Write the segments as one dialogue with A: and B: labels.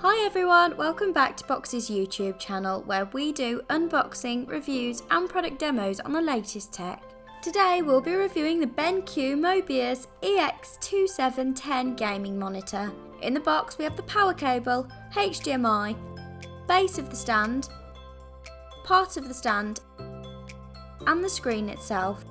A: Hi everyone, welcome back to Box's YouTube channel where we do unboxing, reviews and product demos on the latest tech. Today we'll be reviewing the BenQ MOBIUZ EX2710 gaming monitor. In the box we have the power cable, HDMI, base of the stand, part of the stand and the screen itself.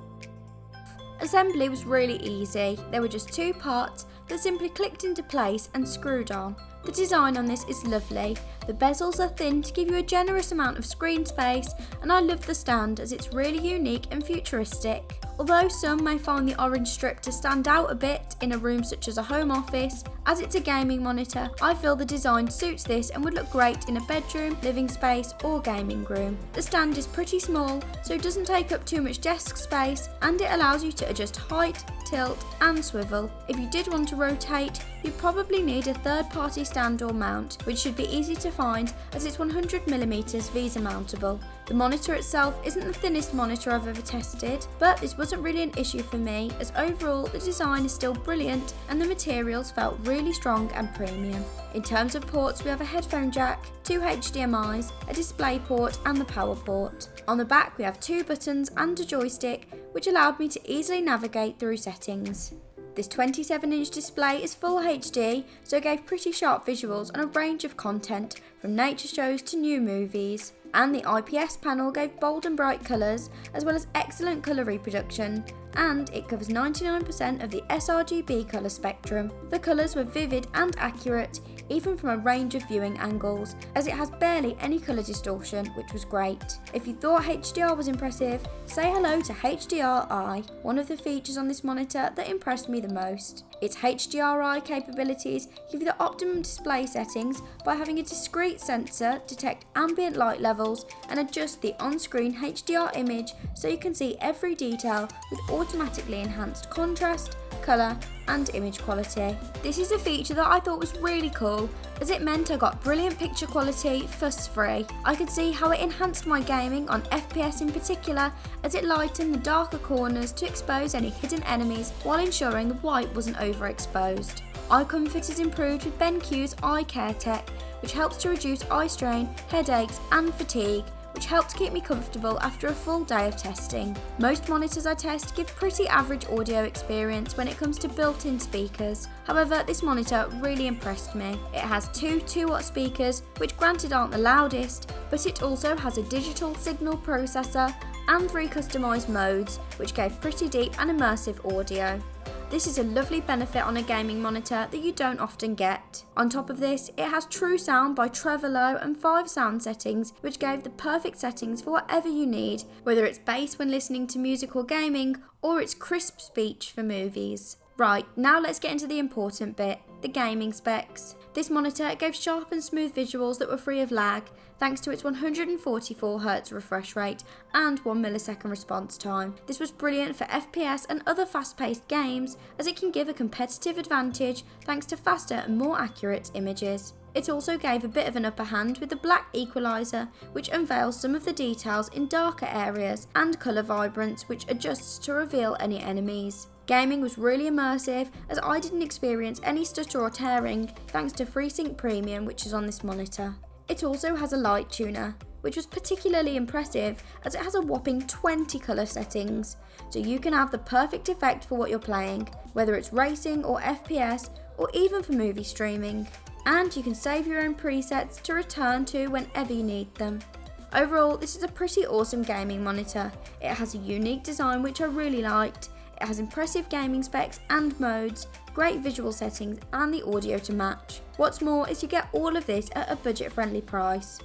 A: Assembly was really easy, there were just two parts that simply clicked into place and screwed on. The design on this is lovely, the bezels are thin to give you a generous amount of screen space, and I love the stand as it's really unique and futuristic. Although some may find the orange strip to stand out a bit in a room such as a home office, as it's a gaming monitor, I feel the design suits this and would look great in a bedroom, living space or gaming room. The stand is pretty small, so it doesn't take up too much desk space and it allows you to adjust height, tilt and swivel. If you did want to rotate, you'd probably need a third-party stand or mount, which should be easy to find as it's 100mm Visa mountable. The monitor itself isn't the thinnest monitor I've ever tested, but this wasn't really an issue for me as overall the design is still brilliant and the materials felt really strong and premium. In terms of ports, we have a headphone jack, two HDMIs, a display port and the power port. On the back we have two buttons and a joystick which allowed me to easily navigate through settings. This 27-inch display is full HD, so it gave pretty sharp visuals on a range of content from nature shows to new movies. And the IPS panel gave bold and bright colours as well as excellent colour reproduction, and it covers 99% of the sRGB colour spectrum. The colours were vivid and accurate even from a range of viewing angles, as it has barely any colour distortion, which was great. If you thought HDR was impressive, say hello to HDR-I, one of the features on this monitor that impressed me the most. Its HDR-I capabilities give you the optimum display settings by having a discrete sensor detect ambient light levels and adjust the on-screen HDR image so you can see every detail with automatically enhanced contrast, colour and image quality. This is a feature that I thought was really cool as it meant I got brilliant picture quality fuss-free. I could see how it enhanced my gaming on FPS in particular as it lightened the darker corners to expose any hidden enemies while ensuring the white wasn't overexposed. Eye comfort is improved with BenQ's eye care tech, which helps to reduce eye strain, headaches and fatigue, which helped keep me comfortable after a full day of testing. Most monitors I test give pretty average audio experience when it comes to built-in speakers. However, this monitor really impressed me. It has two 2-watt speakers, which granted aren't the loudest, but it also has a digital signal processor and 3 customised modes, which gave pretty deep and immersive audio. This is a lovely benefit on a gaming monitor that you don't often get. On top of this, it has True Sound by Trevolo and 5 sound settings, which gave the perfect settings for whatever you need, whether it's bass when listening to music or gaming, or it's crisp speech for movies. Right, now let's get into the important bit, the gaming specs. This monitor gave sharp and smooth visuals that were free of lag, thanks to its 144Hz refresh rate and 1 millisecond response time. This was brilliant for FPS and other fast-paced games, as it can give a competitive advantage thanks to faster and more accurate images. It also gave a bit of an upper hand with the black equalizer, which unveils some of the details in darker areas, and colour vibrance, which adjusts to reveal any enemies. Gaming was really immersive as I didn't experience any stutter or tearing thanks to FreeSync Premium, which is on this monitor. It also has a light tuner, which was particularly impressive as it has a whopping 20 colour settings, so you can have the perfect effect for what you're playing, whether it's racing or FPS or even for movie streaming. And you can save your own presets to return to whenever you need them. Overall, this is a pretty awesome gaming monitor. It has a unique design which I really liked. It has impressive gaming specs and modes, great visual settings and the audio to match. What's more is you get all of this at a budget-friendly price.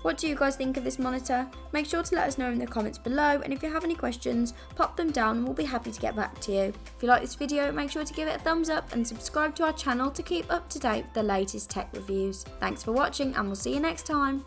A: What do you guys think of this monitor? Make sure to let us know in the comments below, and if you have any questions, pop them down and we'll be happy to get back to you. If you like this video, make sure to give it a thumbs up and subscribe to our channel to keep up to date with the latest tech reviews. Thanks for watching and we'll see you next time.